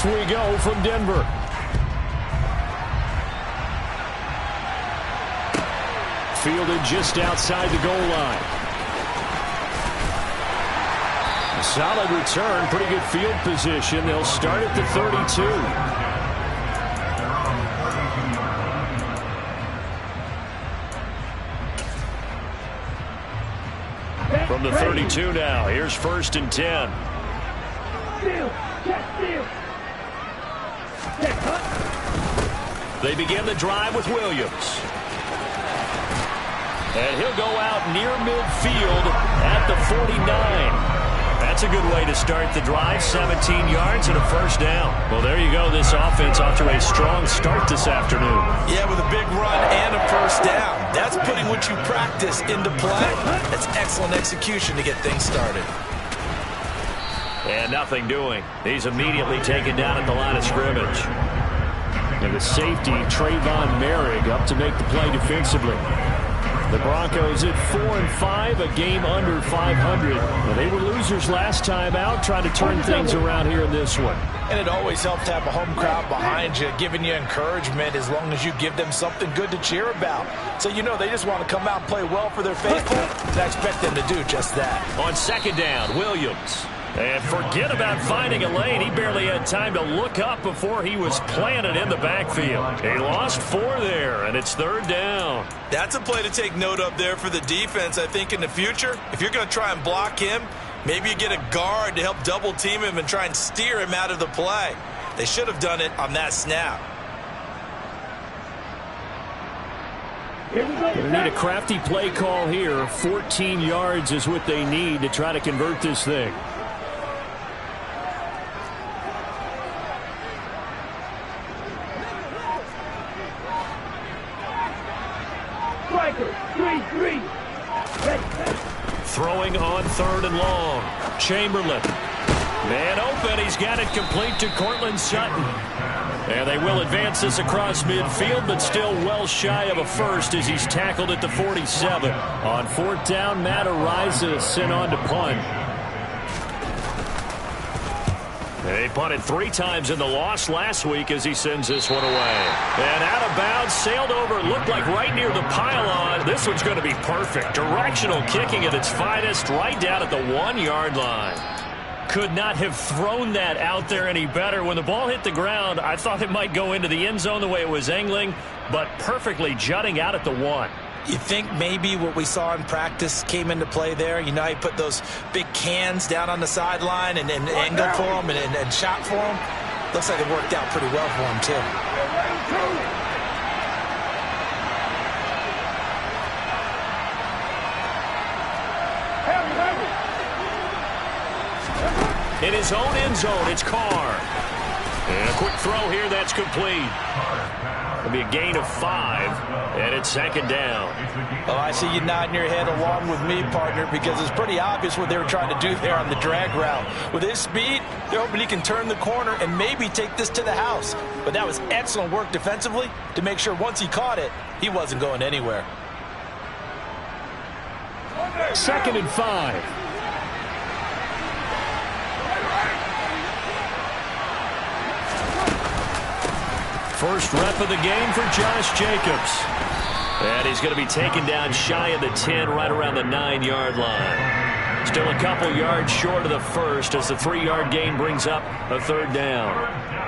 Off we go from Denver. Fielded just outside the goal line. A solid return, pretty good field position. They'll start at the 32. From the 32 now, here's 1st and 10. They begin the drive with Williams. And he'll go out near midfield at the 49. That's a good way to start the drive. 17 yards and a 1st down. Well, there you go. This offense off to a strong start this afternoon. Yeah, with a big run and a 1st down. That's putting what you practice into play. That's excellent execution to get things started. And nothing doing. He's immediately taken down at the line of scrimmage. And the safety, Trayvon Merrick, up to make the play defensively. The Broncos at 4-5, a game under 500. Well, they were losers last time out, trying to turn things around here in this one. And it always helps to have a home crowd behind you, giving you encouragement as long as you give them something good to cheer about. So you know they just want to come out and play well for their faithful, and I expect them to do just that. On 2nd down, Williams. And forget about finding a lane. He barely had time to look up before he was planted in the backfield. He lost 4 there, and it's 3rd down. That's a play to take note of there for the defense, I think, in the future. If you're going to try and block him, maybe you get a guard to help double-team him and try and steer him out of the play. They should have done it on that snap. They need a crafty play call here. 14 yards is what they need to try to convert this thing. Throwing on 3rd and long. Chamberlain. Man open. He's got it complete to Cortland Sutton. And they will advance this across midfield, but still well shy of a 1st as he's tackled at the 47. On 4th down, Matt Araiza sent on to punt. They punted 3 times in the loss last week as he sends this one away. And out of bounds, sailed over, looked like right near the pylon. This one's going to be perfect. Directional kicking at its finest, right down at the 1-yard line. Could not have thrown that out there any better. When the ball hit the ground, I thought it might go into the end zone the way it was angling, but perfectly jutting out at the 1. You think maybe what we saw in practice came into play there? You know, he put those big cans down on the sideline and angled for him and shot for him. Looks like it worked out pretty well for him, too. In his own end zone, it's Carr. And a quick throw here, that's complete. It'll be a gain of 5, and it's 2nd down. Oh, I see you nodding your head along with me, partner, because it's pretty obvious what they were trying to do there on the drag route. With his speed, they're hoping he can turn the corner and maybe take this to the house. But that was excellent work defensively to make sure once he caught it, he wasn't going anywhere. 2nd and 5. First rep of the game for Josh Jacobs. And he's going to be taken down shy of the 10, right around the 9-yard line. Still a couple yards short of the 1st as the 3-yard gain brings up a 3rd down.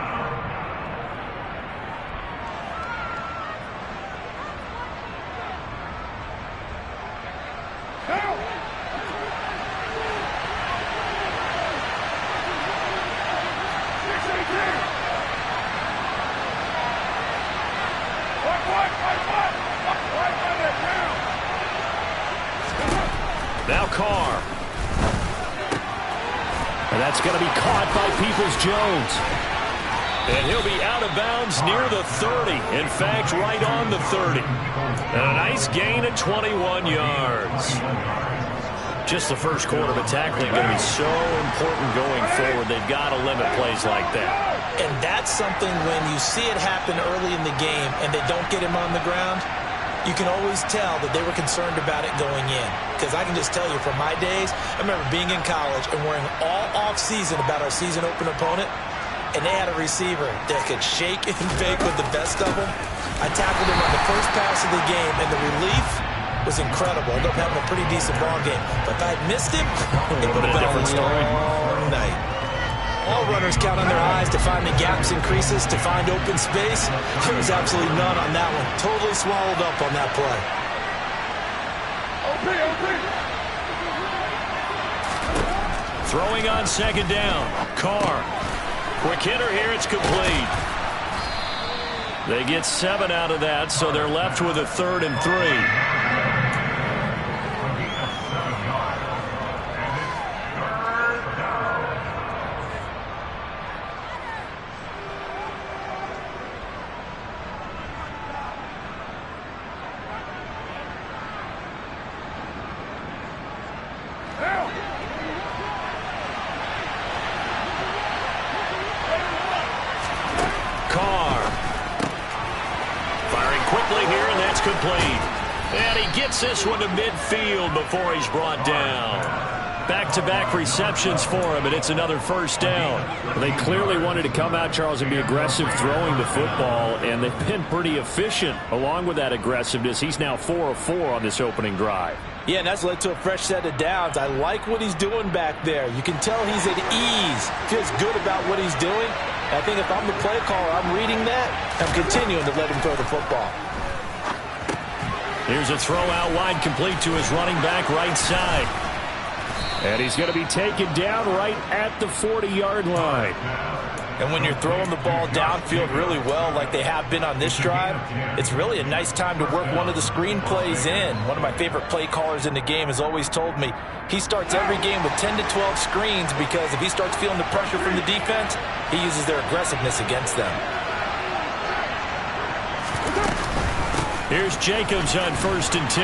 Now Carr. And that's going to be caught by Peoples-Jones. And he'll be out of bounds near the 30. In fact, right on the 30. And a nice gain of 21 yards. Just the first quarter of tackling going to be so important going forward. They've got to limit plays like that. And that's something when you see it happen early in the game and they don't get him on the ground, you can always tell that they were concerned about it going in. Because I can just tell you from my days, I remember being in college and worrying all off-season about our season open opponent. and they had a receiver that could shake and bake with the best of them. I tackled him on the first pass of the game, and the relief was incredible. I ended up having a pretty decent ball game. But if I had missed him, it would have been a different story. Long night. All runners count on their eyes to find the gaps and creases, to find open space. There was absolutely none on that one. Totally swallowed up on that play. Throwing on second down. Carr. Quick hitter here. It's complete. They get 7 out of that, so they're left with a 3rd and 3. And he gets this one to midfield before he's brought down. Back-to-back receptions for him, and it's another first down. They clearly wanted to come out, Charles, and be aggressive throwing the football, and they've been pretty efficient along with that aggressiveness. He's now 4 of 4 on this opening drive. Yeah, and that's led to a fresh set of downs. I like what he's doing back there. You can tell he's at ease. Feels good about what he's doing. I think if I'm the play caller, I'm reading that. I'm continuing to let him throw the football. Here's a throw out wide, complete to his running back right side. And he's going to be taken down right at the 40-yard line. And when you're throwing the ball downfield really well like they have been on this drive, it's really a nice time to work one of the screen plays in. One of my favorite play callers in the game has always told me he starts every game with 10 to 12 screens because if he starts feeling the pressure from the defense, he uses their aggressiveness against them. Here's Jacobs on 1st and 10.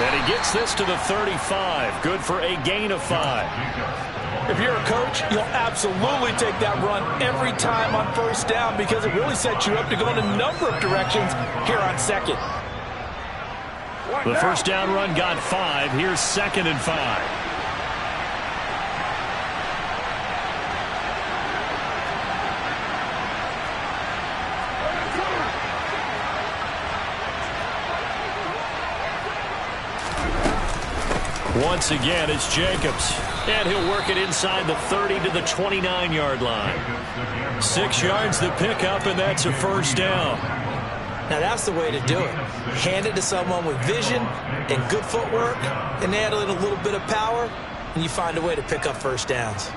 And he gets this to the 35. Good for a gain of 5. If you're a coach, you'll absolutely take that run every time on first down because it really sets you up to go in a number of directions here on second. The first down run got 5. Here's 2nd and 5. Once again, it's Jacobs. And he'll work it inside the 30 to the 29-yard line. 6 yards the pickup, and that's a first down. Now, that's the way to do it. Hand it to someone with vision and good footwork, and add in a little bit of power, and you find a way to pick up first downs.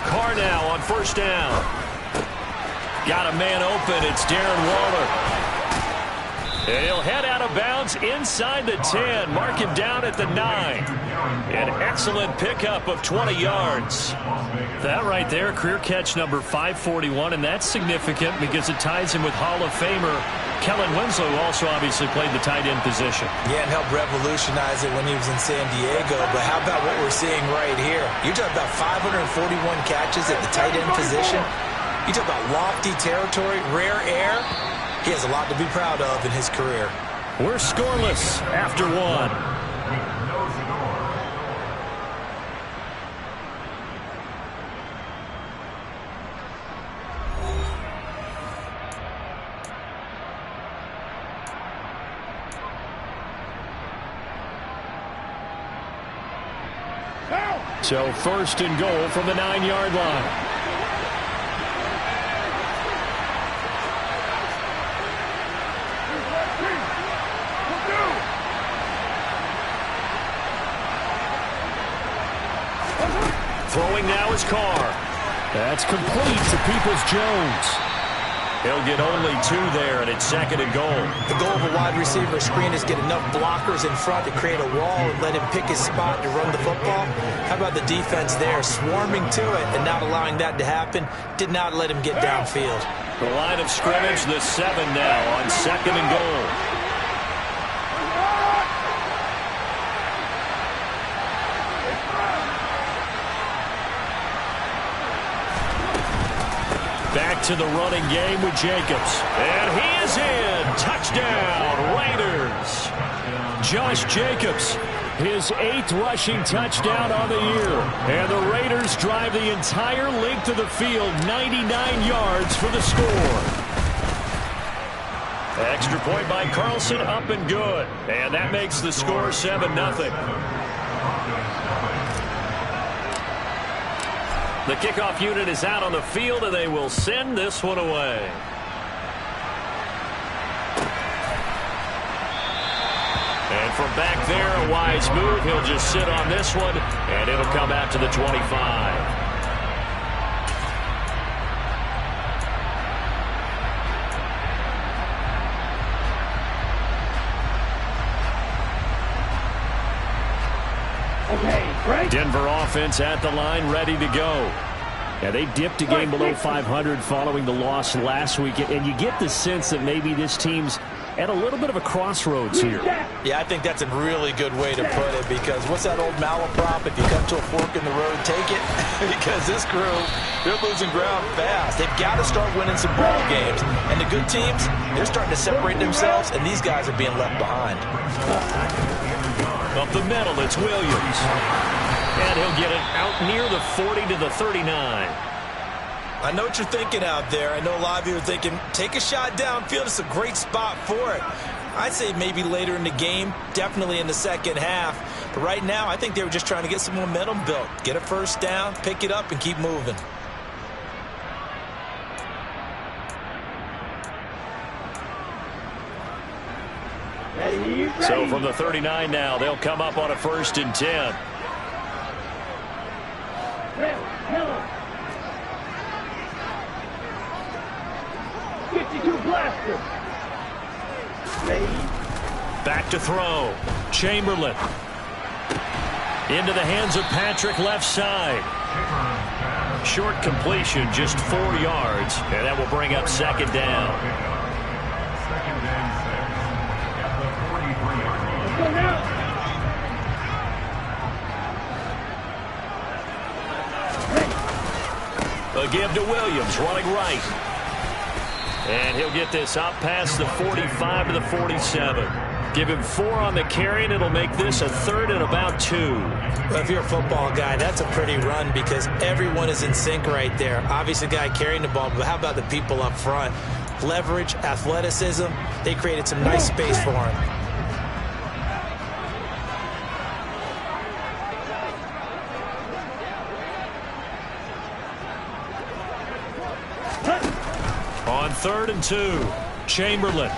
Carr now on first down. Got a man open. It's Darren Waller. And he'll head out of bounds inside the 10. Mark him down at the 9. An excellent pickup of 20 yards. That right there, career catch number 541, and that's significant because it ties him with Hall of Famer Kellen Winslow, who also obviously played the tight end position. Yeah, and helped revolutionize it when he was in San Diego. But how about what we're seeing right here? You're talking about 541 catches at the tight end position. You talk about lofty territory, rare air. He has a lot to be proud of in his career. We're scoreless after 1. So 1st and goal from the 9-yard line. Throwing now is Carr. That's complete to Peoples-Jones. He'll get only 2 there, and it's 2nd and goal. The goal of a wide receiver screen is get enough blockers in front to create a wall and let him pick his spot to run the football. How about the defense there, swarming to it and not allowing that to happen? Did not let him get downfield. The line of scrimmage, the 7 now on 2nd and goal. Back to the running game with Jacobs. And he is in. Touchdown, Raiders. Josh Jacobs, his 8th rushing touchdown on the year. And the Raiders drive the entire length of the field, 99 yards for the score. Extra point by Carlson, up and good. And that makes the score 7-0. The kickoff unit is out on the field, and they will send this one away. And from back there, a wise move. He'll just sit on this one, and it'll come out to the 25. Denver offense at the line, ready to go. Yeah, they dipped a game below 500 following the loss last week, and you get the sense that maybe this team's at a little bit of a crossroads here. Yeah, I think that's a really good way to put it, because what's that old malaprop? If you come to a fork in the road, take it. Because this crew, they're losing ground fast. They've got to start winning some ball games. And the good teams, they're starting to separate themselves, and these guys are being left behind. Up the middle, it's Williams. And he'll get it out near the 40 to the 39. I know what you're thinking out there. I know a lot of you are thinking, take a shot downfield. It's a great spot for it. I'd say maybe later in the game, definitely in the second half. But right now, I think they were just trying to get some momentum built. Get a first down, pick it up, and keep moving. So from the 39 now, they'll come up on a 1st and 10. 52 blaster. Back to throw. Chamberlain. Into the hands of Patrick, left side. Short completion, just 4 yards, and that will bring up 2nd down. A give to Williams, running right. And he'll get this up past the 45 to the 47. Give him 4 on the carry, and it'll make this a 3rd and about 2. Well, if you're a football guy, that's a pretty run because everyone is in sync right there. Obviously, the guy carrying the ball, but how about the people up front? Leverage, athleticism, they created some nice space for him. On 3rd and 2, Chamberlain.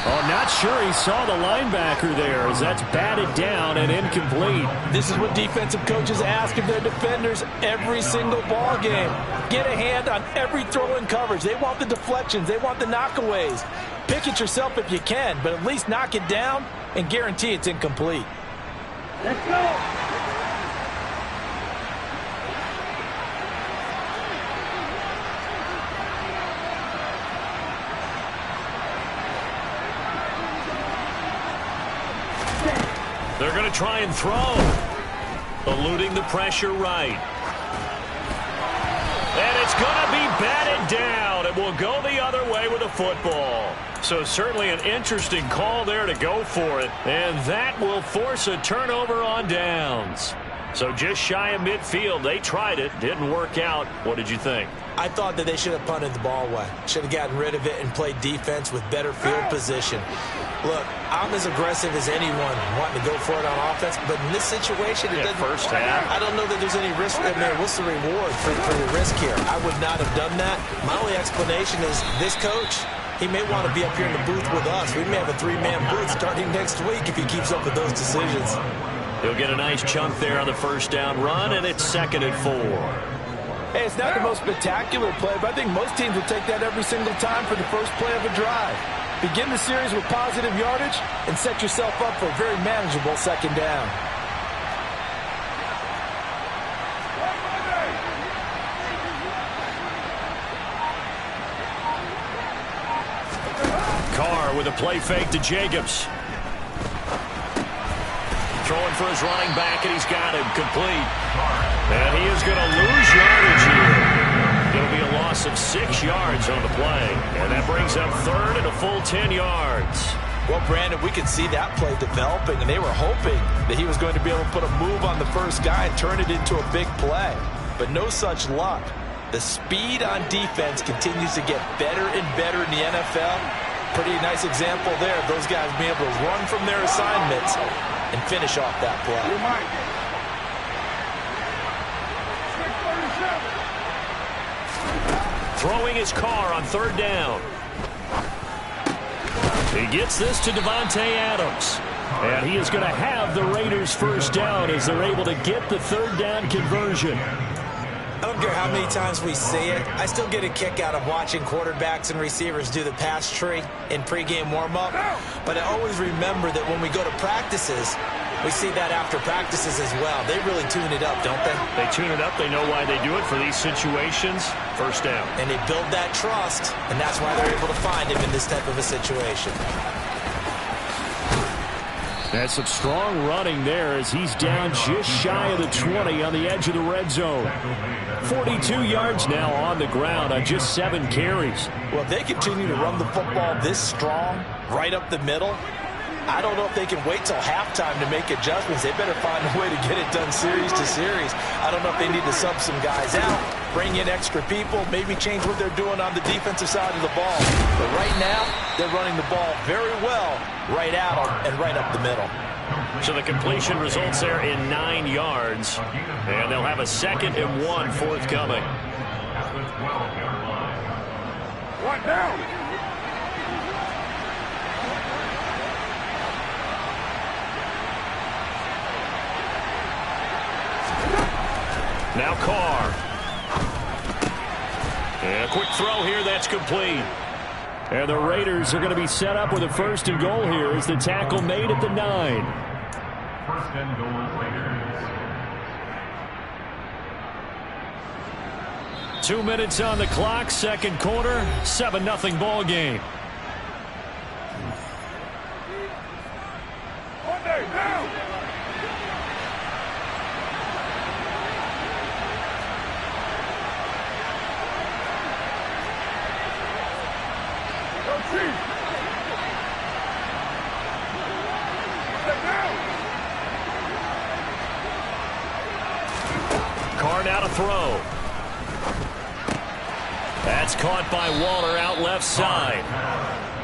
Oh, not sure he saw the linebacker there as that's batted down and incomplete. This is what defensive coaches ask of their defenders every single ball game. Get a hand on every throw in coverage. They want the deflections. They want the knockaways. Pick it yourself if you can, but at least knock it down and guarantee it's incomplete. Let's go. They're going to try and throw. Eluding the pressure right. And it's going to be batted down. It will go the other way with the football. So certainly an interesting call there to go for it. And that will force a turnover on downs. So just shy of midfield. They tried it. Didn't work out. What did you think? I thought that they should have punted the ball away. Should have gotten rid of it and played defense with better field position. Look, I'm as aggressive as anyone wanting to go for it on offense, but in this situation, it doesn't. First half. I don't know that there's any risk. I mean, what's the reward for the risk here? I would not have done that. My only explanation is this coach, he may want to be up here in the booth with us. We may have a 3-man booth starting next week if he keeps up with those decisions. He'll get a nice chunk there on the first down run, and it's 2nd and 4. Hey, it's not the most spectacular play, but I think most teams will take that every single time for the first play of a drive. Begin the series with positive yardage and set yourself up for a very manageable 2nd down. Carr with a play fake to Jacobs. Throwing for his running back, and he's got him complete. And he is going to lose yardage here. Going loss of 6 yards on the play. And that brings up third and a full 10 yards. Well, Brandon, we could see that play developing, and they were hoping that he was going to be able to put a move on the first guy and turn it into a big play. But no such luck. The speed on defense continues to get better and better in the NFL. Pretty nice example there of those guys being able to run from their assignments and finish off that play. Throwing his car on third down. He gets this to Davante Adams. And he is going to have the Raiders first down as they're able to get the third down conversion. I don't care how many times we see it. I still get a kick out of watching quarterbacks and receivers do the pass tree in pregame warm-up. But I always remember that when we go to practices, we see that after practices as well. They really tune it up, don't they? They tune it up. They know why they do it for these situations. First down. And they build that trust, and that's why they're able to find him in this type of a situation. That's some strong running there as he's down just shy of the 20 on the edge of the red zone. 42 yards now on the ground on just 7 carries. Well, if they continue to run the football this strong, right up the middle, I don't know if they can wait till halftime to make adjustments. They better find a way to get it done series to series. I don't know if they need to sub some guys out, bring in extra people, maybe change what they're doing on the defensive side of the ball. But right now, they're running the ball very well right at them and right up the middle. So the completion results there in 9 yards, and they'll have a 2nd and 1 forthcoming. One down. Now Carr. And a quick throw here, that's complete. And the Raiders are going to be set up with a 1st and goal here as the tackle made at the 9. 1st and goal, Raiders. 2 minutes on the clock, 2nd quarter, 7-0 ball game. One day down. Carr now to throw. That's caught by Waller out left side.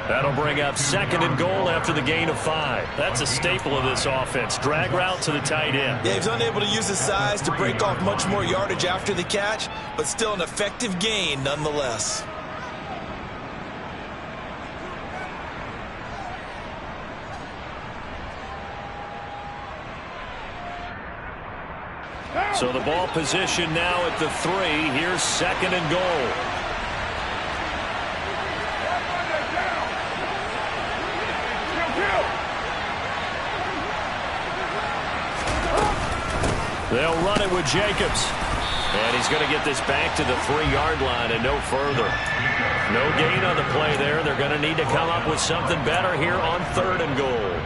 That'll bring up 2nd and goal after the gain of 5. That's a staple of this offense. Drag route to the tight end. Yeah, he's unable to use his size to break off much more yardage after the catch, but still an effective gain nonetheless. So the ball position now at the 3. Here's 2nd and goal. They'll run it with Jacobs. And he's going to get this back to the 3-yard line and no further. No gain on the play there. They're going to need to come up with something better here on 3rd and goal.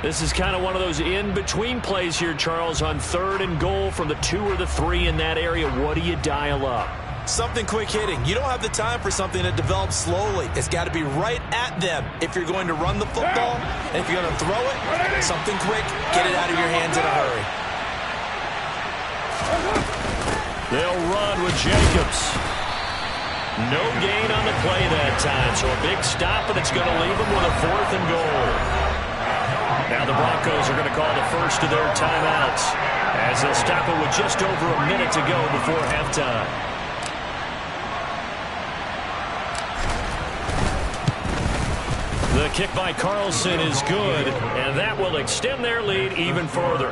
This is kind of one of those in-between plays here, Charles, on 3rd and goal from the 2 or the 3 in that area. What do you dial up? Something quick hitting. You don't have the time for something that develops slowly. It's got to be right at them if you're going to run the football. And if you're going to throw it, something quick, get it out of your hands in a hurry. They'll run with Jacobs. No gain on the play that time, so a big stop, and it's going to leave them with a 4th and goal. Now the Broncos are going to call the first of their timeouts as they'll stop it with just over a minute to go before halftime. The kick by Carlson is good, and that will extend their lead even further.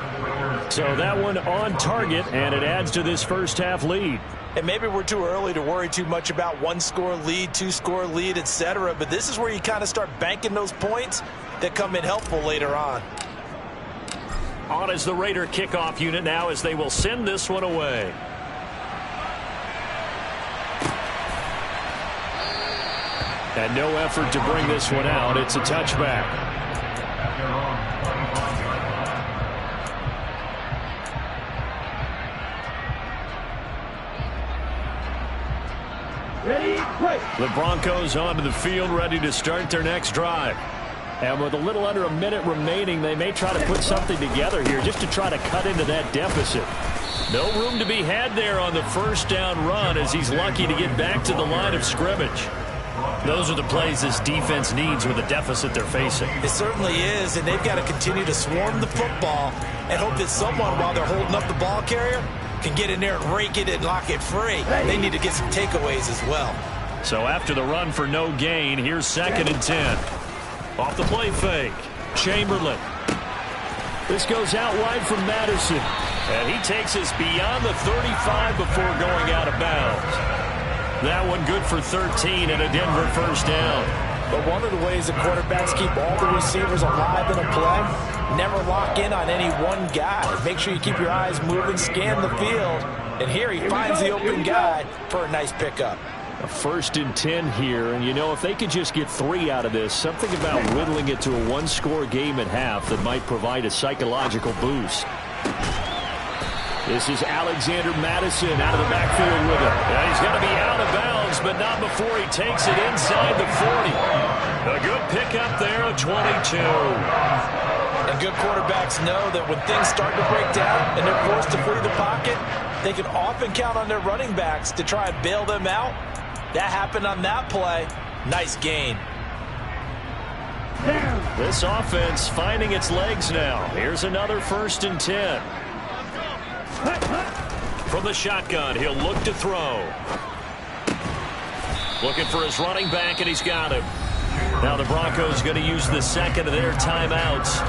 So that one on target, and it adds to this first half lead. And maybe we're too early to worry too much about 1-score lead, 2-score lead, etc. But this is where you kind of start banking those points that come in helpful later on. On is the Raider kickoff unit now as they will send this one away. And no effort to bring this one out. It's a touchback. Ready, play. The Broncos onto the field, ready to start their next drive. And with a little under a minute remaining, they may try to put something together here just to try to cut into that deficit. No room to be had there on the first down run as he's lucky to get back to the line of scrimmage. Those are the plays this defense needs with the deficit they're facing. It certainly is, and they've got to continue to swarm the football and hope that someone, while they're holding up the ball carrier, can get in there and rake it and lock it free. They need to get some takeaways as well. So after the run for no gain, here's 2nd and 10. Off the play fake, Chamberlain. This goes out wide from Madison. And he takes us beyond the 35 before going out of bounds. That one good for 13 and a Denver first down. But one of the ways the quarterbacks keep all the receivers alive in a play, never lock in on any one guy. Make sure you keep your eyes moving, scan the field. And here he finds the open guy for a nice pickup. A 1st and 10 here, and you know, if they could just get 3 out of this, something about whittling it to a one-score game at half that might provide a psychological boost. This is Alexander Madison out of the backfield with him. Yeah, he's got to be out of bounds, but not before he takes it inside the 40. A good pickup there, a 22. And good quarterbacks know that when things start to break down and they're forced to flee the pocket, they can often count on their running backs to try and bail them out. That happened on that play. Nice gain. This offense finding its legs now. Here's another 1st and 10. From the shotgun, he'll look to throw. Looking for his running back, and he's got him. Now the Broncos going to use the second of their timeouts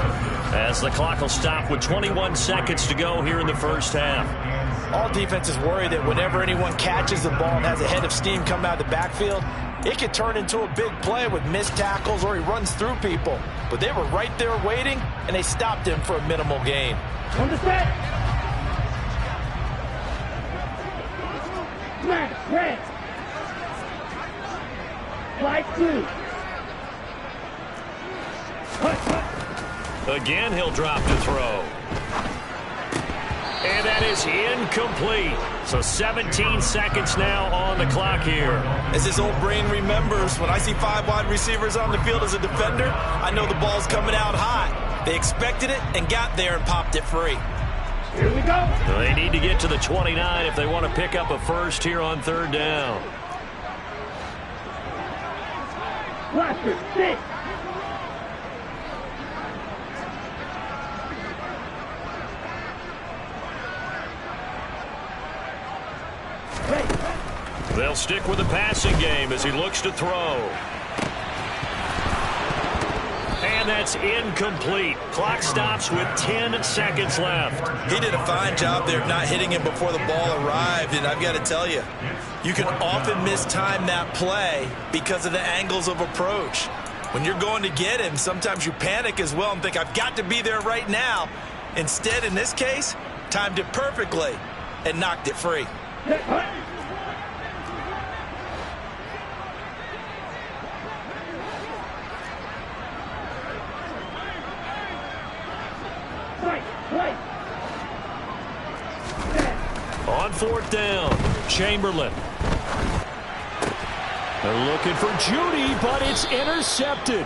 as the clock will stop with 21 seconds to go here in the first half. All defenses worry that whenever anyone catches the ball and has a head of steam come out of the backfield, it could turn into a big play with missed tackles or he runs through people. But they were right there waiting, and they stopped him for a minimal gain. On the set. Smash, red. Flight 2. Again, he'll drop to throw. And that is incomplete. So 17 seconds now on the clock here. As his old brain remembers, when I see 5 wide receivers on the field as a defender, I know the ball's coming out hot. They expected it and got there and popped it free. Here we go. They need to get to the 29 if they want to pick up a first here on 3rd down. Blaster, 6. They'll stick with the passing game as he looks to throw. And that's incomplete. Clock stops with 10 seconds left. He did a fine job there of not hitting him before the ball arrived, and I've got to tell you, you can often mistime that play because of the angles of approach. When you're going to get him, sometimes you panic as well and think, I've got to be there right now. Instead, in this case, timed it perfectly and knocked it free. On 4th down, Chamberlain. They're looking for Judy, but it's intercepted.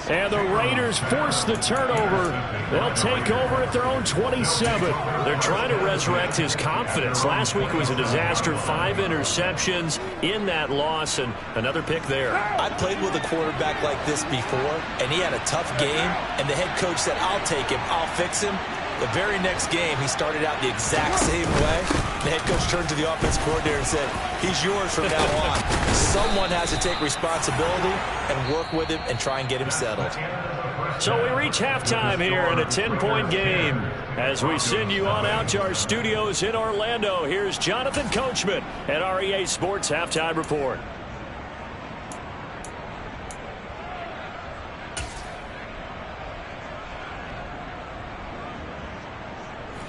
And the Raiders force the turnover. They'll take over at their own 27. They're trying to resurrect his confidence. Last week was a disaster. 5 interceptions in that loss, and another pick there. I played with a quarterback like this before, and he had a tough game, and the head coach said, I'll take him, I'll fix him. The very next game, he started out the exact same way. The head coach turned to the offense coordinator and said, he's yours from now on. Someone has to take responsibility and work with him and try and get him settled. So we reach halftime here in a 10-point game. As we send you on out to our studios in Orlando, here's Jonathan Coachman at REA Sports Halftime Report.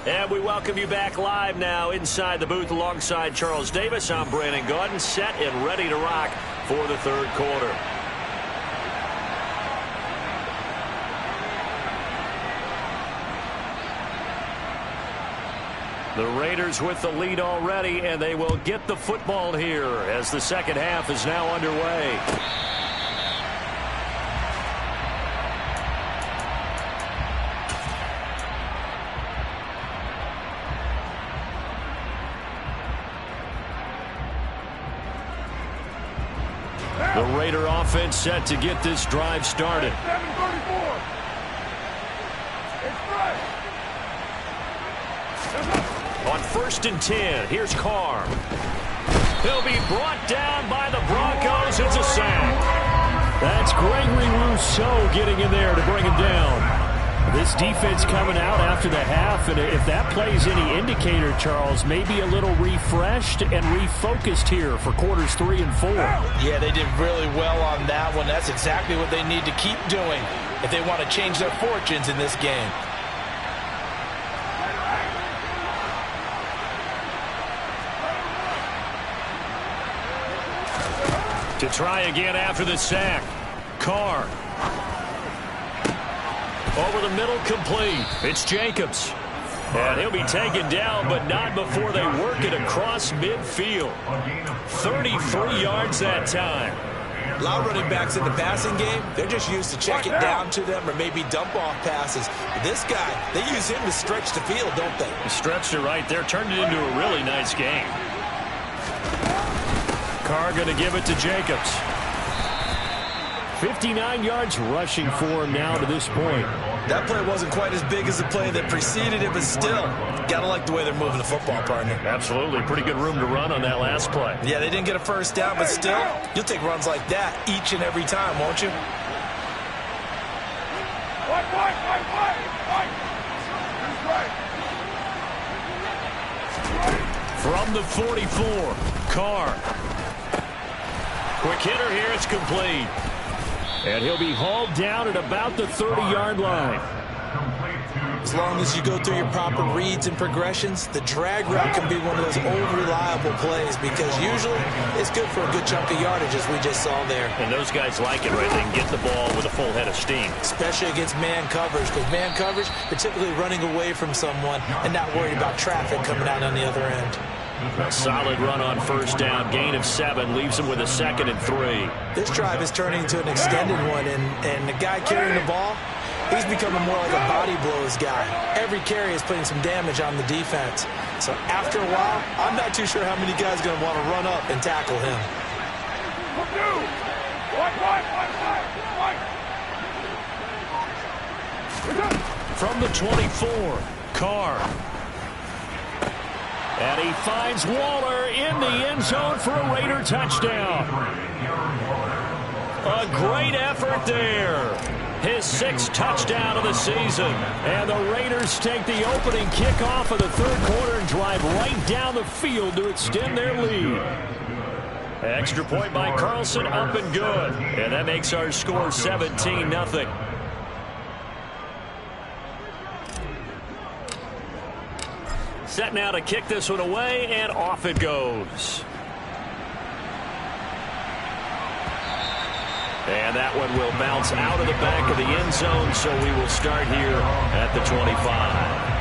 And we welcome you back live now inside the booth alongside Charles Davis. I'm Brandon Gaudin, set and ready to rock for the 3rd quarter. The Raiders with the lead already, and they will get the football here as the second half is now underway. The Raider offense set to get this drive started. 7:34. It's fresh. On 1st and 10, here's Carr. He'll be brought down by the Broncos. It's a sack. That's Gregory Rousseau getting in there to bring him down. This defense coming out after the half, and if that plays any indicator, Charles, maybe a little refreshed and refocused here for quarters 3 and 4. Yeah, they did really well on that one. That's exactly what they need to keep doing if they want to change their fortunes in this game. To try again after the sack. Carr. Over the middle, complete. It's Jacobs. And he'll be taken down, but not before they work it across midfield. 33 yards that time. A lot of running backs in the passing game, they're just used to check it down to them or maybe dump off passes. This guy, they use him to stretch the field, don't they? He stretched it right there, turned it into a really nice game. Carr going to give it to Jacobs. 59 yards rushing for him now to this point. That play wasn't quite as big as the play that preceded it, but still, gotta like the way they're moving the football, partner. Absolutely. Pretty good room to run on that last play. Yeah, they didn't get a first down, but still, you'll take runs like that each and every time, won't you? From the 44, Carr. Quick hitter here, it's complete. And he'll be hauled down at about the 30-yard line. As long as you go through your proper reads and progressions, the drag route can be one of those old reliable plays because usually it's good for a good chunk of yardage as we just saw there. And those guys like it, right? They can get the ball with a full head of steam. Especially against man coverage, because man coverage, they're typically running away from someone and not worried about traffic coming out on the other end. A solid run on first down. Gain of 7 leaves him with a 2nd and 3. This drive is turning into an extended one, and the guy carrying the ball, he's becoming more like a body blows guy. Every carry is putting some damage on the defense. So after a while, I'm not too sure how many guys are going to want to run up and tackle him. From the 24, Carr. And he finds Waller in the end zone for a Raider touchdown. A great effort there. His 6th touchdown of the season. And the Raiders take the opening kickoff of the 3rd quarter and drive right down the field to extend their lead. Extra point by Carlson, up and good. And that makes our score 17-0. Set now to kick this one away, and off it goes. And that one will bounce out of the back of the end zone, so we will start here at the 25.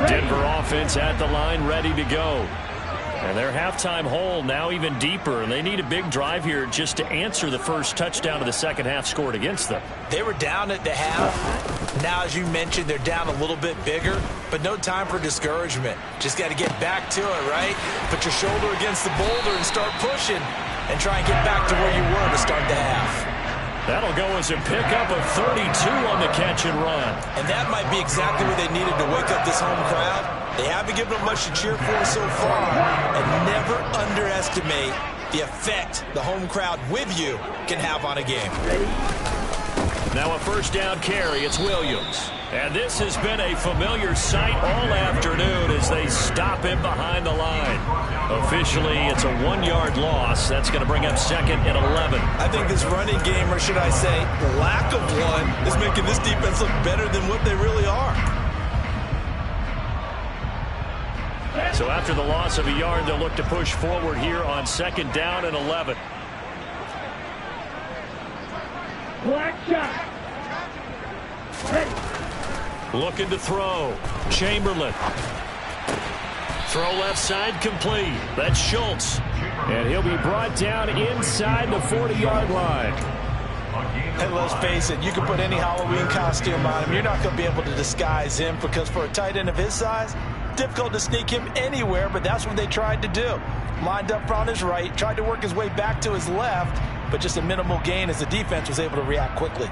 Denver offense at the line, ready to go. And their halftime hole now even deeper, and they need a big drive here just to answer the first touchdown of the second half scored against them. They were down at the half. Now, as you mentioned, they're down a little bit bigger, but no time for discouragement. Just got to get back to it, right? Put your shoulder against the boulder and start pushing and try and get back to where you were to start the half. That'll go as a pickup of 32 on the catch and run. And that might be exactly what they needed to wake up this home crowd. They haven't given them much to cheer for so far. And never underestimate the effect the home crowd with you can have on a game. Now a first down carry. It's Williams. And this has been a familiar sight all afternoon as they stop him behind the line. officially it's a 1-yard loss. That's going to bring up second and 11. I think this running game, or should I say lack of one, is making this defense look better than what they really are. So after the loss of a yard, they'll look to push forward here on second down and 11. Black shot. Looking to throw. Chamberlain. Throw left side complete. That's Schultz. And he'll be brought down inside the 40-yard line. And let's face it, you can put any Halloween costume on him. You're not going to be able to disguise him, because for a tight end of his size, difficult to sneak him anywhere, but that's what they tried to do. Lined up on his right, tried to work his way back to his left, but just a minimal gain as the defense was able to react quickly.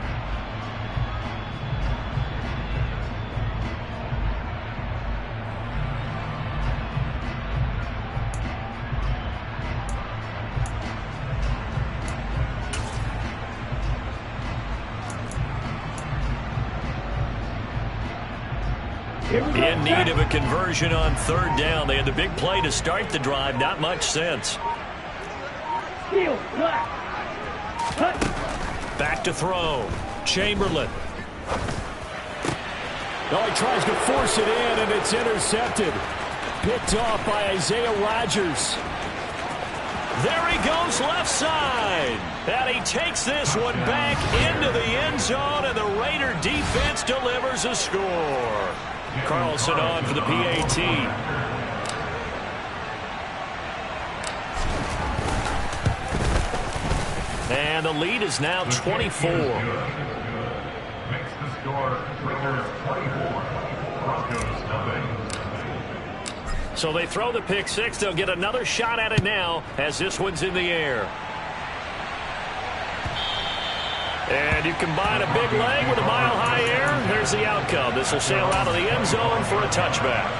In need of a conversion on third down. They had the big play to start the drive. Not much sense. Back to throw. Chamberlain. Oh, he tries to force it in, and it's intercepted. Picked off by Isaiah Rodgers. There he goes left side. And he takes this one back into the end zone, and the Raider defense delivers a score. Carlson on for the PAT. And the lead is now 24. Makes the score Raiders 24, Broncos nothing. So they throw the pick six. They'll get another shot at it now as this one's in the air. And you combine a big leg with a mile-high air. Here's the outcome. This will sail out of the end zone for a touchback.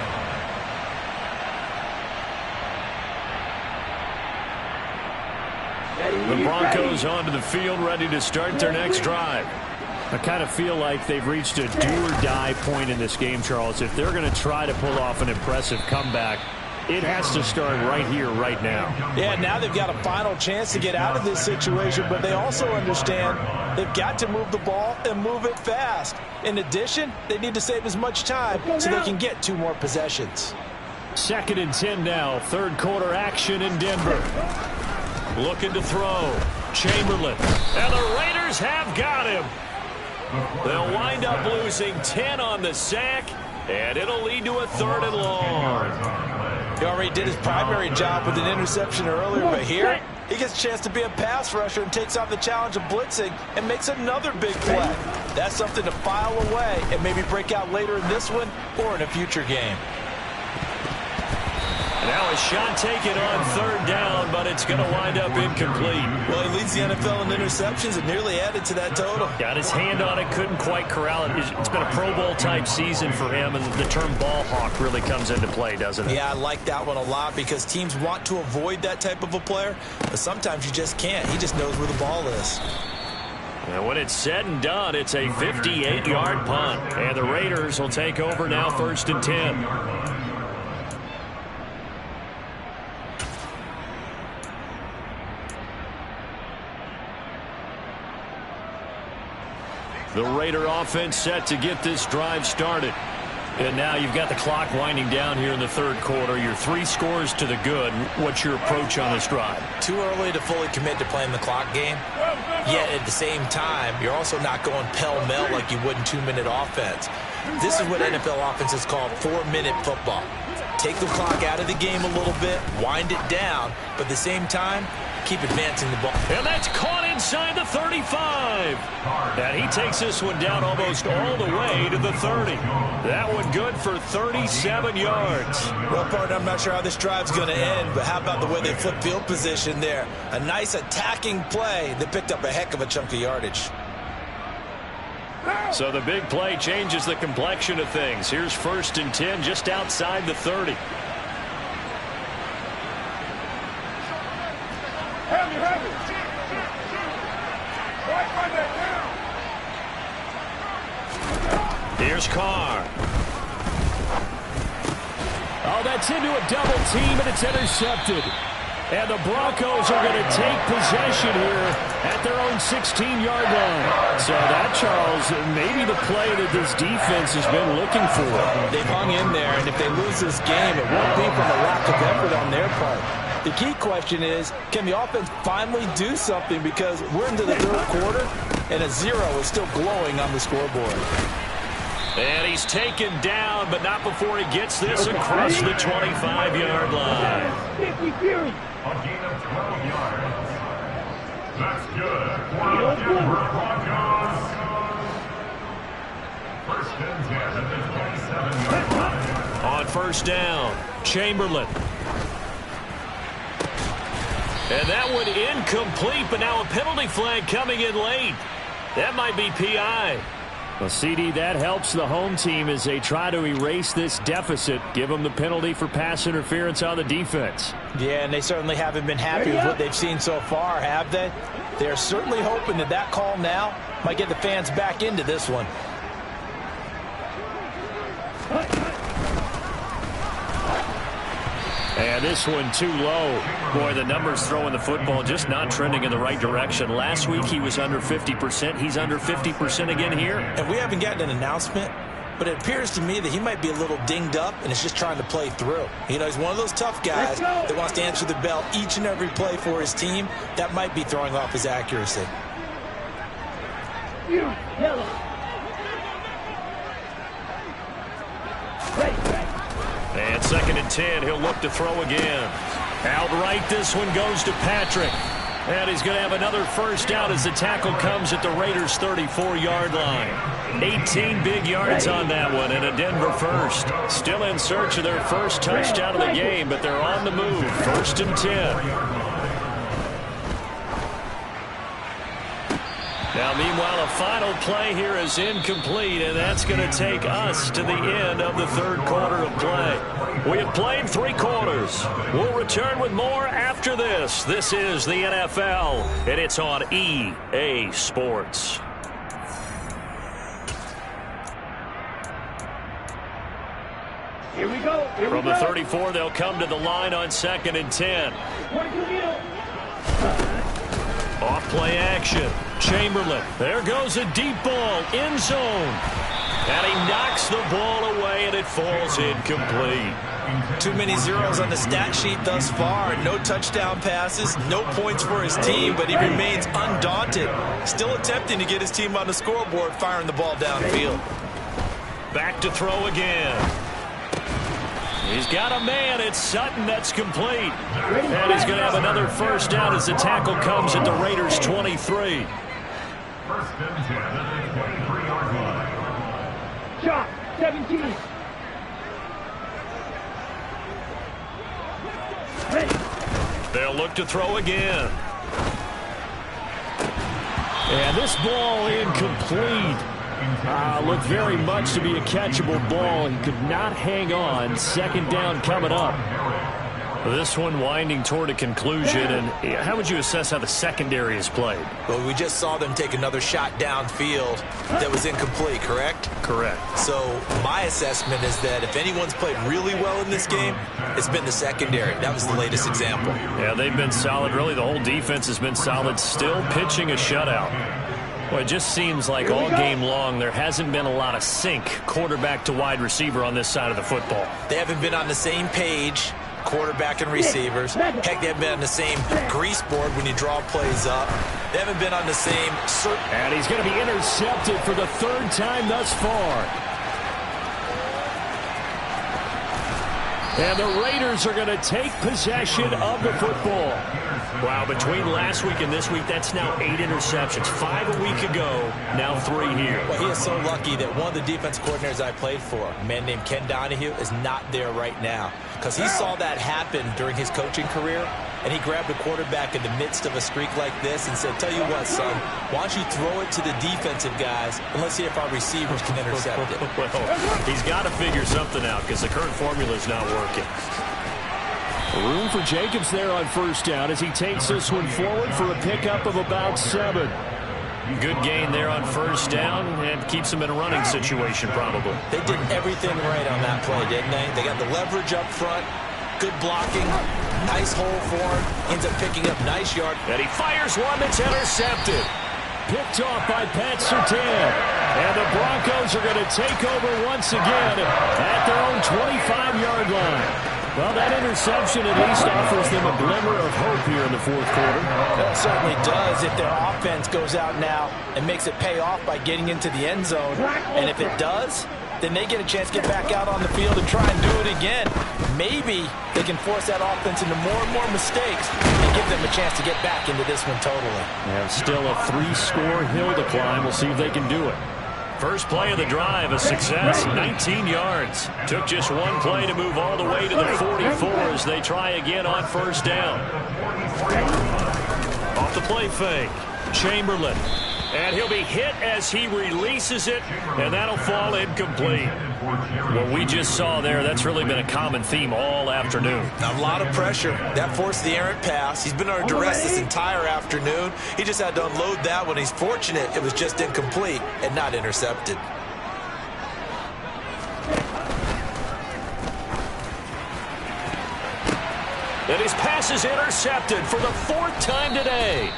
The Broncos onto the field, ready to start their next drive. I kind of feel like they've reached a do-or-die point in this game, Charles. If they're going to try to pull off an impressive comeback, it has to start right here, right now. Yeah, now they've got a final chance to get out of this situation, but they also understand they've got to move the ball and move it fast. In addition, they need to save as much time so they can get 2 more possessions. Second and 10 now. Third quarter action in Denver. Looking to throw. Chamberlain. And the Raiders have got him. They'll wind up losing 10 on the sack, and it'll lead to a 3rd and long. He already did his primary job with an interception earlier, but here he gets a chance to be a pass rusher and takes on the challenge of blitzing and makes another big play. That's something to file away and maybe break out later in this one or in a future game. Now a shot taken on 3rd down, but it's going to wind up incomplete. Well, he leads the NFL in interceptions and nearly added to that total. Got his hand on it, couldn't quite corral it. It's been a Pro Bowl type season for him, and the term ball hawk really comes into play, doesn't it? Yeah, I like that one a lot because teams want to avoid that type of a player, but sometimes you just can't. He just knows where the ball is. And when it's said and done, it's a 58-yard punt, and the Raiders will take over now 1st and 10. The Raider offense set to get this drive started. And now you've got the clock winding down here in the 3rd quarter. You're 3 scores to the good. What's your approach on this drive? Too early to fully commit to playing the clock game. Yet at the same time, you're also not going pell-mell like you would in 2-minute offense. This is what NFL offenses call 4-minute football. Take the clock out of the game a little bit, wind it down, but at the same time, keep advancing the ball. And that's caught inside the 35. And he takes this one down almost all the way to the 30. That one good for 37 yards. Well, partner, I'm not sure how this drive's going to end, but how about the way they flip field position there? A nice attacking play that picked up a heck of a chunk of yardage. So the big play changes the complexion of things. Here's 1st and 10 just outside the 30. Here's Carr. Oh, that gets into a double team, and it's intercepted. And the Broncos are going to take possession here at their own 16-yard line. So that, Charles, maybe the play that this defense has been looking for. They've hung in there, and if they lose this game, it won't be from a lack of effort on their part. The key question is, can the offense finally do something? Because we're into the third quarter, and a 0 is still glowing on the scoreboard. And he's taken down, but not before he gets this across the 25-yard line. A gain of 12 yards. That's good for the Denver Broncos. First and 10 at the 27-yard line. On first down, Chamberlain. And that one incomplete, but now a penalty flag coming in late. That might be PI. Well, CD, that helps the home team as they try to erase this deficit, give them the penalty for pass interference on the defense. Yeah, and they certainly haven't been happy with what they've seen so far, have they? They're certainly hoping that that call now might get the fans back into this one. And this one too low. Boy, the numbers throwing the football just not trending in the right direction. Last week he was under 50%. He's under 50% again here. And we haven't gotten an announcement, but it appears to me that he might be a little dinged up and is just trying to play through. You know, he's one of those tough guys that wants to answer the bell each and every play for his team. That might be throwing off his accuracy. And second and 10, he'll look to throw again. Outright, this one goes to Patrick. And he's going to have another first down as the tackle comes at the Raiders' 34-yard line. 18 big yards on that one, and a Denver first. Still in search of their first touchdown of the game, but they're on the move. First and 10. Now, meanwhile, a final play here is incomplete, and that's going to take us to the end of the third quarter of play. We have played 3 quarters. We'll return with more after this. This is the NFL, and it's on EA Sports. Here we go. From the 34, they'll come to the line on second and 10. Off play action. Chamberlain. There goes a deep ball. End zone. And he knocks the ball away, and it falls incomplete. Too many zeros on the stat sheet thus far. No touchdown passes, no points for his team, but he remains undaunted. Still attempting to get his team on the scoreboard, firing the ball downfield. Back to throw again. He's got a man. It's Sutton. That's complete. And he's going to have another first down as the tackle comes at the Raiders' 23. First and 10 at the 23-yard line. Shot, 17. They'll look to throw again. And this ball incomplete. Looked very much to be a catchable ball and could not hang on. Second down coming up. This one winding toward a conclusion. And how would you assess how the secondary is played? Well, we just saw them take another shot downfield that was incomplete, correct? Correct. So my assessment is that if anyone's played really well in this game, it's been the secondary. That was the latest example. Yeah, they've been solid. Really, the whole defense has been solid. Still pitching a shutout. Well, it just seems like all game long there hasn't been a lot of sync quarterback to wide receiver on this side of the football. They haven't been on the same page, quarterback and receivers. Heck, they haven't been on the same grease board when you draw plays up. They haven't been on the same... And he's going to be intercepted for the third time thus far. And the Raiders are going to take possession of the football. Wow, between last week and this week, that's now 8 interceptions. 5 a week ago, now 3 here. Well, he is so lucky that one of the defense coordinators I played for, a man named Ken Donahue, is not there right now. Because he saw that happen during his coaching career, and he grabbed a quarterback in the midst of a streak like this and said, tell you what, son, why don't you throw it to the defensive guys, and let's see if our receivers can intercept it. Well, he's got to figure something out because the current formula is not working. Room for Jacobs there on first down as he takes this one forward for a pickup of about 7. Good gain there on first down and keeps them in a running situation probably. They did everything right on that play, didn't they? They got the leverage up front, good blocking, nice hole for him, ends up picking up nice yard. And he fires one that's intercepted. Picked off by Pat Surtain. And the Broncos are going to take over once again at their own 25-yard line. Well, that interception at least offers them a glimmer of hope here in the fourth quarter. That certainly does if their offense goes out now and makes it pay off by getting into the end zone. And if it does, then they get a chance to get back out on the field and try and do it again. Maybe they can force that offense into more and more mistakes and give them a chance to get back into this one totally. Yeah, still a 3-score hill to climb. We'll see if they can do it. First play of the drive, a success, 19 yards. Took just one play to move all the way to the 44 as they try again on first down. Off the play fake, Chamberlain. And he'll be hit as he releases it, and that'll fall incomplete. What we just saw there, that's really been a common theme all afternoon. A lot of pressure. That forced the errant pass. He's been under duress this entire afternoon. He just had to unload that one. He's fortunate it was just incomplete and not intercepted. And his pass is intercepted for the 4th time today.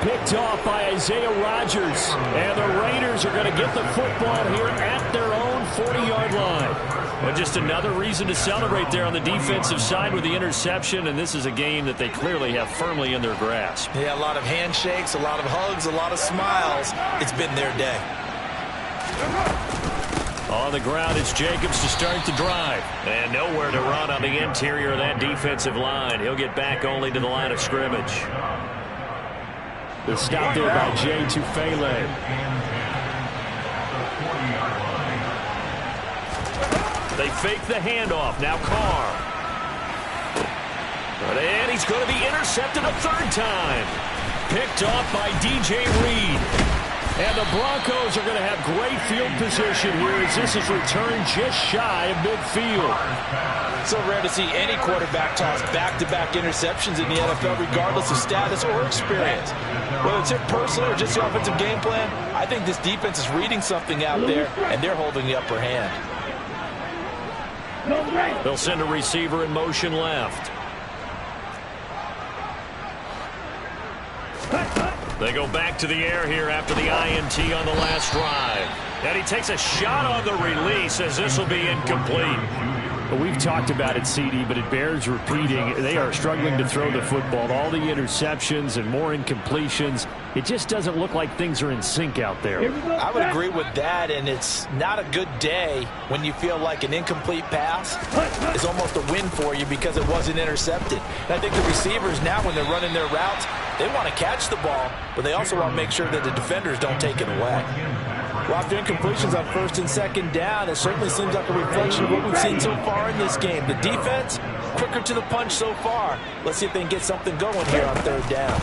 Picked off by Isaiah Rodgers. And the Raiders are going to get the football here at their own 40-yard line. Well, just another reason to celebrate there on the defensive side with the interception, and this is a game that they clearly have firmly in their grasp. Yeah, a lot of handshakes, a lot of hugs, a lot of smiles. It's been their day. On the ground, it's Jacobs to start the drive. And nowhere to run on the interior of that defensive line. He'll get back only to the line of scrimmage. The stop there by Jay Tufele. They fake the handoff. Now Carr. And he's going to be intercepted a 3rd time. Picked off by DJ Reed. And the Broncos are going to have great field position here as this is returned just shy of midfield. So rare to see any quarterback toss back-to-back interceptions in the NFL, regardless of status or experience. Whether it's hit personally or just the offensive game plan, I think this defense is reading something out there, and they're holding the upper hand. They'll send a receiver in motion left. They go back to the air here after the INT on the last drive. And he takes a shot on the release as this will be incomplete. Well, we've talked about it, CD, but it bears repeating. They are struggling to throw the football. All the interceptions and more incompletions. It just doesn't look like things are in sync out there. I would agree with that, and it's not a good day when you feel like an incomplete pass is almost a win for you because it wasn't intercepted. And I think the receivers now, when they're running their routes, they want to catch the ball, but they also want to make sure that the defenders don't take it away. Well, after incompletions on 1st and 2nd down, it certainly seems like a reflection of what we've seen so far in this game. The defense, quicker to the punch so far. Let's see if they can get something going here on 3rd down.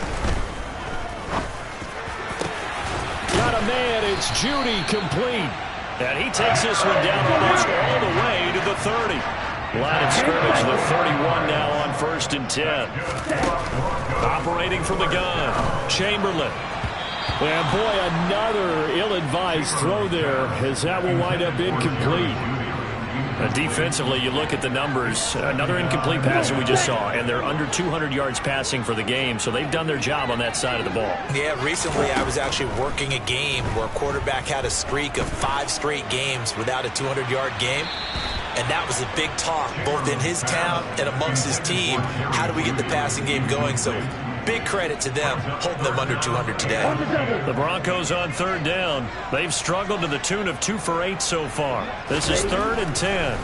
Got a man, it's Judy complete. And he takes this one down almost all the way to the 30. Line of scrimmage, the 31 now on 1st and 10. Operating from the gun, Chamberlain. And boy, another ill-advised throw there as that will wind up incomplete. Defensively, you look at the numbers. Another incomplete pass that we just saw, and they're under 200 yards passing for the game, so they've done their job on that side of the ball. Yeah, recently I was actually working a game where a quarterback had a streak of 5 straight games without a 200-yard game. And that was a big talk, both in his town and amongst his team. How do we get the passing game going? So big credit to them, holding them under 200 today. The Broncos on 3rd down. They've struggled to the tune of 2 for 8 so far. This is 3rd and 10.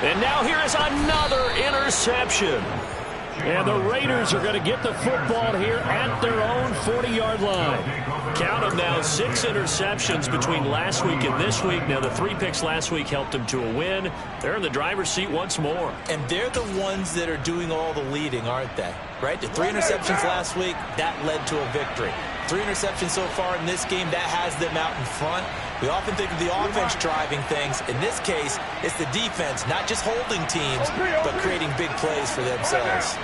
And now here is another interception. And the Raiders are going to get the football here at their own 40-yard line. Count them now, 6 interceptions between last week and this week. Now, the 3 picks last week helped them to a win. They're in the driver's seat once more. And they're the ones that are doing all the leading, aren't they? Right? The 3 interceptions last week, that led to a victory. 3 interceptions so far in this game, that has them out in front. We often think of the offense driving things. In this case, it's the defense, not just holding teams, but creating big plays for themselves.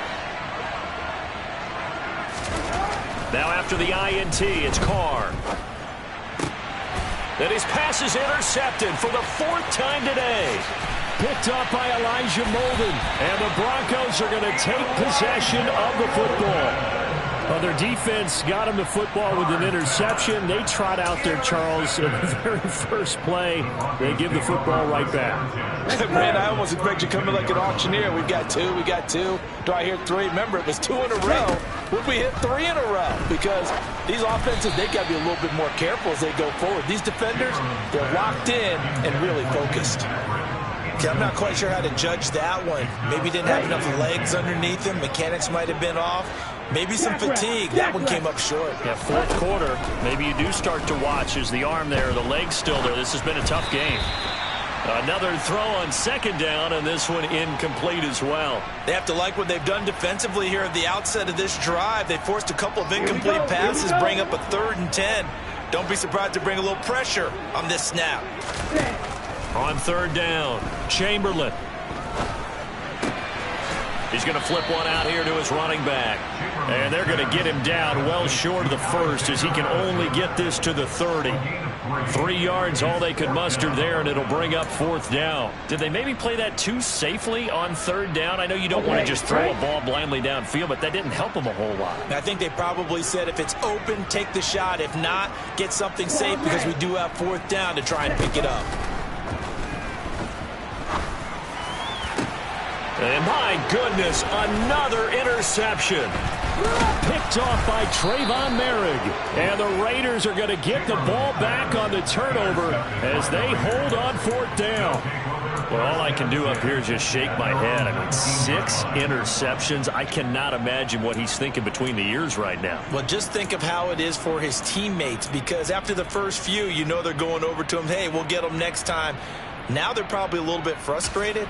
Now after the INT, it's Carr. And his pass is intercepted for the 4th time today. Picked up by Elijah Molden. And the Broncos are going to take possession of the football. Well, their defense got him the football with an interception. They trot out there, Charles, in the very first play. They give the football right back. Man, I almost expect you to come in like an auctioneer. We've got two. Do I hear 3? Remember, it was 2 in a row. Would we hit 3 in a row? Because these offenses, they got to be a little bit more careful as they go forward. These defenders, they're locked in and really focused. Okay, I'm not quite sure how to judge that one. Maybe didn't have enough legs underneath him. Mechanics might have been off. Maybe some fatigue. That one came up short. Yeah, 4th quarter, maybe you do start to watch. Is the arm there, the leg's still there. This has been a tough game. Another throw on 2nd down, and this one incomplete as well. They have to like what they've done defensively here at the outset of this drive. They forced a couple of incomplete passes, bring up a 3rd and 10. Don't be surprised to bring a little pressure on this snap. On 3rd down, Chamberlain. He's going to flip one out here to his running back. And they're going to get him down well short of the 1st as he can only get this to the 30. 3 yards, all they could muster there, and it'll bring up 4th down. Did they maybe play that too safely on 3rd down? I know you don't want to just throw a ball blindly downfield, but that didn't help them a whole lot. I think they probably said if it's open, take the shot. If not, get something safe because we do have 4th down to try and pick it up. And my goodness, another interception. Picked off by Trayvon Merrick. And the Raiders are going to get the ball back on the turnover as they hold on 4th down. Well, all I can do up here is just shake my head. I mean, 6 interceptions. I cannot imagine what he's thinking between the ears right now. Well, just think of how it is for his teammates, because after the first few, you know they're going over to him, hey, we'll get them next time. Now they're probably a little bit frustrated.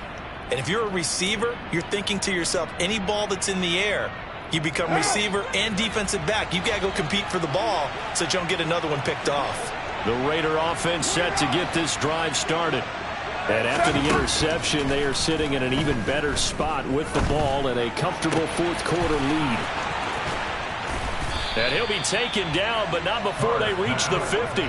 And if you're a receiver, you're thinking to yourself, any ball that's in the air, you become receiver and defensive back. You've got to go compete for the ball so that you don't get another one picked off. The Raider offense set to get this drive started. And after the interception, they are sitting in an even better spot with the ball and a comfortable 4th quarter lead. And he'll be taken down, but not before they reach the 50.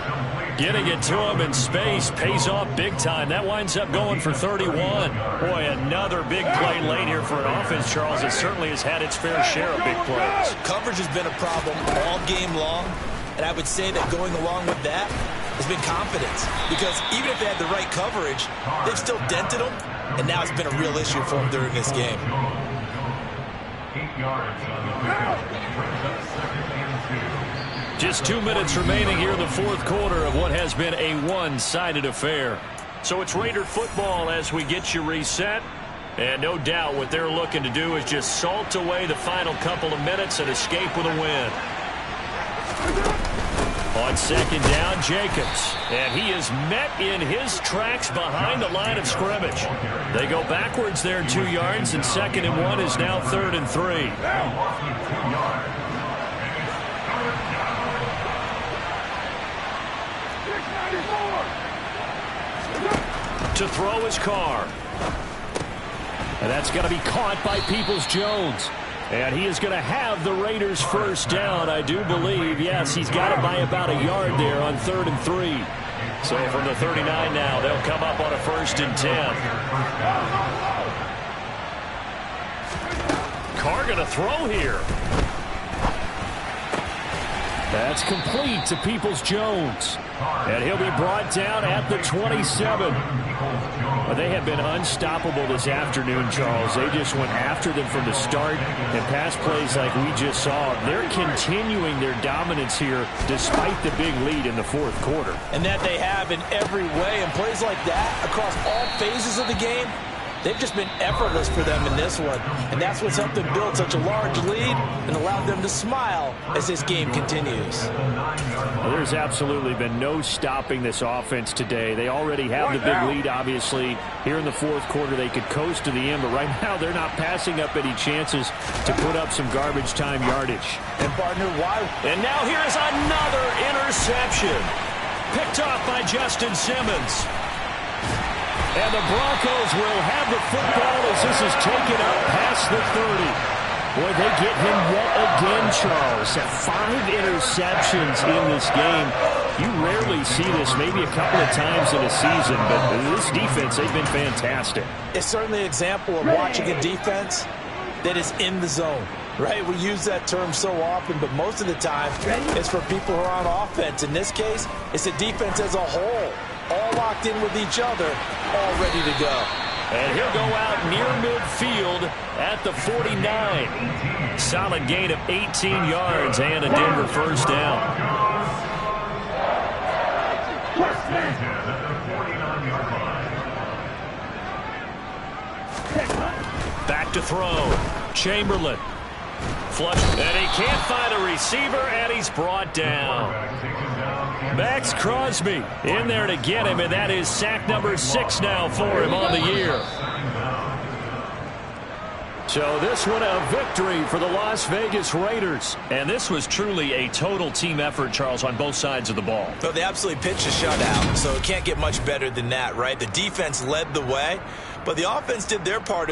Getting it to him in space pays off big time. That winds up going for 31. Boy, another big play late here for an offense, Charles, that certainly has had its fair share of big plays. Coverage has been a problem all game long, and I would say that going along with that has been confidence. Because even if they had the right coverage, they've still dented them, and now it's been a real issue for them during this game. 8 yards on the pickup. Just 2 minutes remaining here in the 4th quarter of what has been a one-sided affair. So it's Raider football as we get you reset. And no doubt what they're looking to do is just salt away the final couple of minutes and escape with a win. On 2nd down, Jacobs. And he is met in his tracks behind the line of scrimmage. They go backwards there 2 yards, and 2nd and 1 is now 3rd and 3. To throw his Carr. And that's going to be caught by Peoples-Jones. And he is going to have the Raiders' 1st down, I do believe. Yes, he's got it by about a yard there on 3rd and 3. So from the 39 now, they'll come up on a 1st and 10. Carr going to throw here. That's complete to Peoples-Jones. And he'll be brought down at the 27. Well, they have been unstoppable this afternoon, Charles. They just went after them from the start, and pass plays like we just saw. They're continuing their dominance here despite the big lead in the 4th quarter. And that they have in every way. And plays like that across all phases of the game, they've just been effortless for them in this one. And that's what's helped them build such a large lead and allowed them to smile as this game continues. Well, there's absolutely been no stopping this offense today. They already have the big lead, obviously. Here in the 4th quarter, they could coast to the end, but right now they're not passing up any chances to put up some garbage time yardage. And partner, why? And now here's another interception. Picked off by Justin Simmons. And the Broncos will have the football as this is taken up past the 30. Boy, they get him yet again, Charles. 5 interceptions in this game. You rarely see this, maybe a couple of times in a season, but this defense, they've been fantastic. It's certainly an example of watching a defense that is in the zone, right? We use that term so often, but most of the time it's for people who are on offense. In this case, it's the defense as a whole, all locked in with each other, all ready to go. And he'll go out near midfield at the 49. Solid gain of 18 yards and a Denver first down. Back to throw. Chamberlain. Flush. And he can't find a receiver, and he's brought down. Max Crosby in there to get him, and that is sack number 6 now for him on the year. So this one a victory for the Las Vegas Raiders. And this was truly a total team effort, Charles, on both sides of the ball. So they absolutely pitched a shutout, so it can't get much better than that, right? The defense led the way, but the offense did their part as well.